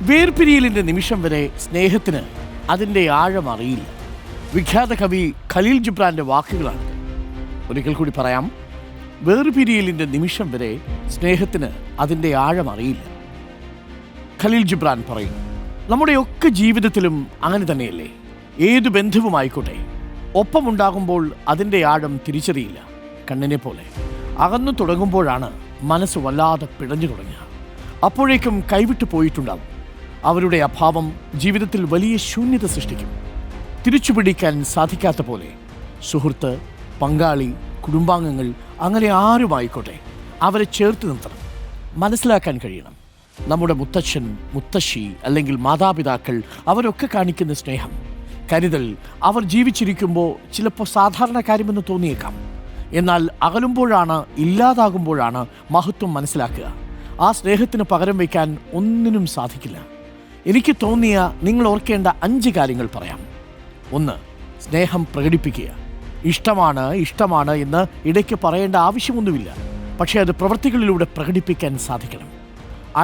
വേർപിരിയലിൻ്റെ നിമിഷം വരെ സ്നേഹത്തിന് അതിൻ്റെ ആഴം അറിയില്ല. വിഖ്യാത കവി ഖലീൽ ജിബ്രാൻ്റെ വാക്കുകളാണ്. ഒരിക്കൽ കൂടി പറയാം, വേർപിരിയലിൻ്റെ നിമിഷം വരെ സ്നേഹത്തിന് അതിൻ്റെ ആഴം അറിയില്ല. ഖലീൽ ജിബ്രാൻ പറയും, നമ്മുടെയൊക്കെ ജീവിതത്തിലും അങ്ങനെ തന്നെയല്ലേ? ഏതു ബന്ധവുമായിക്കോട്ടെ, ഒപ്പമുണ്ടാകുമ്പോൾ അതിൻ്റെ ആഴം തിരിച്ചറിയില്ല. കണ്ണിനെ പോലെ അകന്നു തുടങ്ങുമ്പോഴാണ് മനസ്സ് വല്ലാതെ പിടഞ്ഞു തുടങ്ങുക. അപ്പോഴേക്കും കൈവിട്ടു പോയിട്ടുണ്ടാവും. അവരുടെ അഭാവം ജീവിതത്തിൽ വലിയ ശൂന്യത സൃഷ്ടിക്കും. തിരിച്ചുപിടിക്കാൻ സാധിക്കാത്ത പോലെ സുഹൃത്ത്, പങ്കാളി, കുടുംബാംഗങ്ങൾ, അങ്ങനെ ആരുമായിക്കോട്ടെ അവരെ ചേർത്ത് നിർത്തണം. മനസ്സിലാക്കാൻ കഴിയണം, നമ്മുടെ മുത്തച്ഛൻ, മുത്തശ്ശി അല്ലെങ്കിൽ മാതാപിതാക്കൾ അവരൊക്കെ കാണിക്കുന്ന സ്നേഹം, കരുതൽ അവർ ജീവിച്ചിരിക്കുമ്പോൾ ചിലപ്പോൾ സാധാരണ കാര്യമെന്ന് തോന്നിയേക്കാം. എന്നാൽ അകലുമ്പോഴാണ്, ഇല്ലാതാകുമ്പോഴാണ് മഹത്വം മനസ്സിലാക്കുക. ആ സ്നേഹത്തിന് പകരം വയ്ക്കാൻ ഒന്നിനും സാധിക്കില്ല. എനിക്ക് തോന്നിയ, നിങ്ങൾ ഓർക്കേണ്ട 5 കാര്യങ്ങൾ പറയാം. 1. സ്നേഹം പ്രകടിപ്പിക്കുക. ഇഷ്ടമാണ് എന്ന് ഇടയ്ക്ക് പറയേണ്ട ആവശ്യമൊന്നുമില്ല. പക്ഷേ അത് പ്രവൃത്തികളിലൂടെ പ്രകടിപ്പിക്കാൻ സാധിക്കണം.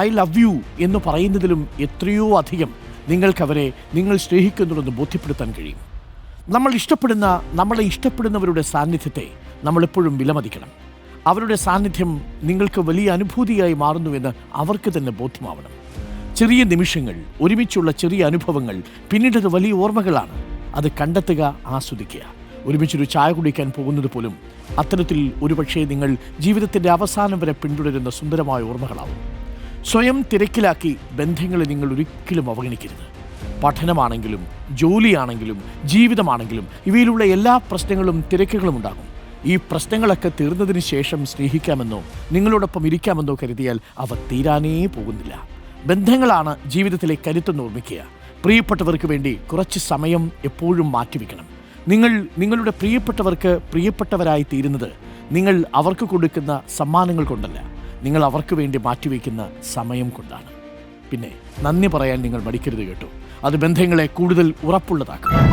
ഐ ലവ് യു എന്ന് പറയുന്നതിലും എത്രയോ അധികം നിങ്ങൾക്കവരെ നിങ്ങൾ സ്നേഹിക്കുന്നുണ്ടെന്ന് ബോധ്യപ്പെടുത്താൻ കഴിയും. നമ്മളെ ഇഷ്ടപ്പെടുന്നവരുടെ സാന്നിധ്യത്തെ നമ്മളെപ്പോഴും വിലമതിക്കണം. അവരുടെ സാന്നിധ്യം നിങ്ങൾക്ക് വലിയ അനുഭൂതിയായി മാറുന്നുവെന്ന് അവർക്ക് തന്നെ ബോധ്യമാവണം. ചെറിയ നിമിഷങ്ങൾ, ഒരുമിച്ചുള്ള ചെറിയ അനുഭവങ്ങൾ പിന്നീടത് വലിയ ഓർമ്മകളാണ്. അത് കണ്ടെത്തുക, ആസ്വദിക്കുക. ഒരുമിച്ചൊരു ചായ കുടിക്കാൻ പോകുന്നത് പോലും അത്തരത്തിൽ ഒരുപക്ഷേ നിങ്ങൾ ജീവിതത്തിൻ്റെ അവസാനം വരെ പിന്തുടരുന്ന സുന്ദരമായ ഓർമ്മകളാവും. സ്വയം തിരക്കിലാക്കി ബന്ധങ്ങളെ നിങ്ങൾ ഒരിക്കലും അവഗണിക്കരുത്. പഠനമാണെങ്കിലും ജോലിയാണെങ്കിലും ജീവിതമാണെങ്കിലും ഇവയിലുള്ള എല്ലാ പ്രശ്നങ്ങളും തിരക്കുകളും ഉണ്ടാകും. ഈ പ്രശ്നങ്ങളൊക്കെ തീർന്നതിന് ശേഷം സ്നേഹിക്കാമെന്നോ നിങ്ങളോടൊപ്പം ഇരിക്കാമെന്നോ കരുതിയാൽ അവ തീരാനേ പോകുന്നില്ല. ബന്ധങ്ങളാണ് ജീവിതത്തിലെ കരുത്ത് നിർമ്മിക്കുക. പ്രിയപ്പെട്ടവർക്ക് വേണ്ടി കുറച്ച് സമയം എപ്പോഴും മാറ്റിവെക്കണം. നിങ്ങൾ നിങ്ങളുടെ പ്രിയപ്പെട്ടവർക്ക് പ്രിയപ്പെട്ടവരായി തീരുന്നത് നിങ്ങൾ അവർക്ക് കൊടുക്കുന്ന സമ്മാനങ്ങൾ കൊണ്ടല്ല, നിങ്ങൾ അവർക്ക് വേണ്ടി മാറ്റിവെക്കുന്ന സമയം കൊണ്ടാണ്. പിന്നെ നന്ദി പറയാൻ നിങ്ങൾ മടിക്കരുത് കേട്ടോ. അത് ബന്ധങ്ങളെ കൂടുതൽ ഉറപ്പുള്ളതാക്കും.